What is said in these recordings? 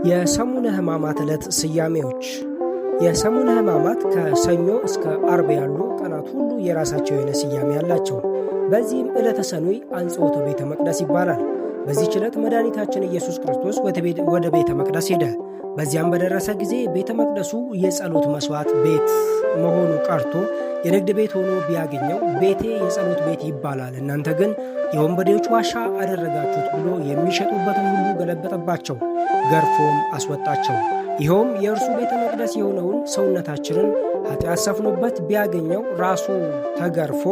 የሰሙነ ሕማማት ዕለት ስያሜዎች። የሰሙነ ሕማማት ከሰኞ እስከ አርብ ያሉ ቀናት ሁሉ የራሳቸው የሆነ ስያሜ አላቸው። በዚህም ዕለተ ሰኑይ አንጽሖተ ቤተ መቅደስ ይባላል። በዚህች ዕለት መድኃኒታችን ኢየሱስ ክርስቶስ ወደ ቤተ መቅደስ ሄደ። በዚያም በደረሰ ጊዜ ቤተ መቅደሱ የጸሎት መሥዋዕት ቤት መሆኑ ቀርቶ የንግድ ቤት ሆኖ ቢያገኘው ቤቴ የጸሎት ቤት ይባላል፣ እናንተ ግን የወንበዴዎች ዋሻ አደረጋችሁት ብሎ የሚሸጡበትን ሁሉ ገለበጠባቸው፣ ገርፎም አስወጣቸው። ይኸውም የእርሱ ቤተ መቅደስ የሆነውን ሰውነታችንን ኃጢአት ሰፍኖበት ቢያገኘው ራሱ ተገርፎ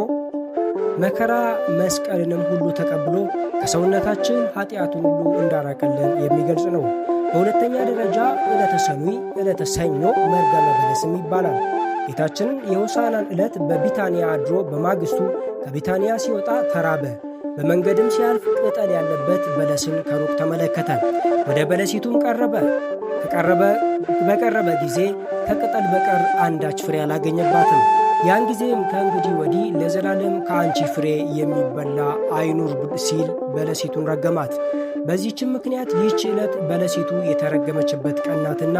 መከራ መስቀልንም ሁሉ ተቀብሎ ከሰውነታችን ኃጢአቱን ሁሉ እንዳራቀልን የሚገልጽ ነው። በሁለተኛ ደረጃ ዕለተ ሰኑይ ዕለተ ሰኞ መርገመ በለስም ይባላል። ጌታችንን የሆሳዕናን ዕለት በቢታንያ አድሮ በማግስቱ ከቢታንያ ሲወጣ ተራበ። በመንገድም ሲያልፍ ቅጠል ያለበት በለስን ከሩቅ ተመለከተ። ወደ በለሲቱም በቀረበ ጊዜ ከቅጠል በቀር አንዳች ፍሬ አላገኘባትም። ያን ጊዜም ከእንግዲህ ወዲህ ለዘላለም ከአንቺ ፍሬ የሚበላ አይኑር ሲል በለሲቱን ረገማት። በዚህችም ምክንያት ይህች ዕለት በለሲቱ የተረገመችበት ቀን ናትና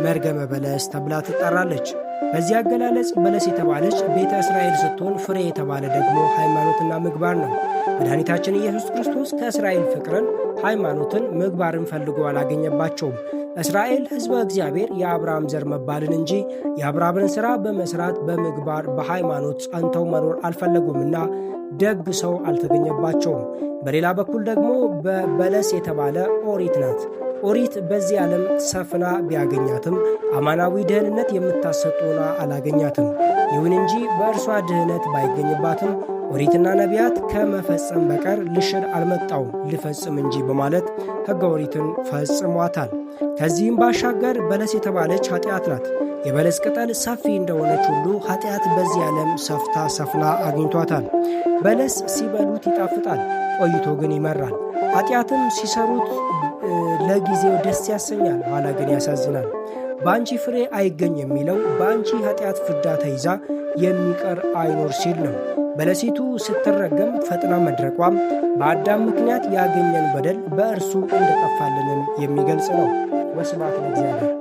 መርገመ በለስ ተብላ ትጠራለች። በዚህ አገላለጽ በለስ የተባለች ቤተ እስራኤል ስትሆን ፍሬ የተባለ ደግሞ ሃይማኖትና ምግባር ነው። መድኃኒታችን ኢየሱስ ክርስቶስ ከእስራኤል ፍቅርን፣ ሃይማኖትን፣ ምግባርን ፈልጎ አላገኘባቸውም። እስራኤል ሕዝበ እግዚአብሔር የአብርሃም ዘር መባልን እንጂ የአብርሃምን ሥራ በመሥራት በምግባር በሃይማኖት ጸንተው መኖር አልፈለጉምና ደግ ሰው አልተገኘባቸውም። በሌላ በኩል ደግሞ በበለስ የተባለ ኦሪት ናት። ኦሪት በዚህ ዓለም ሰፍና ቢያገኛትም አማናዊ ድህንነት የምታሰጥ ሆና አላገኛትም። ይሁን እንጂ በእርሷ ድህነት ባይገኝባትም ኦሪትና ነቢያት ከመፈጸም በቀር ልሽር አልመጣውም ልፈጽም እንጂ በማለት ሕገ ኦሪትን ፈጽሟታል። ከዚህም ባሻገር በለስ የተባለች ኃጢአት ናት። የበለስ ቅጠል ሰፊ እንደሆነች ሁሉ ኃጢአት በዚህ ዓለም ሰፍና አግኝቷታል። በለስ ሲበሉት ይጣፍጣል፣ ቆይቶ ግን ይመራል። ኃጢአትም ሲሰሩት ለጊዜው ደስ ያሰኛል፣ ኋላ ግን ያሳዝናል። በአንቺ ፍሬ አይገኝ የሚለው በአንቺ ኃጢአት ፍዳ ተይዛ የሚቀር አይኖር ሲል ነው። በለሲቱ ስትረገም ፈጥና መድረቋም በአዳም ምክንያት ያገኘን በደል በእርሱ እንደጠፋልንም የሚገልጽ ነው። ወስብሐት ለእግዚአብሔር።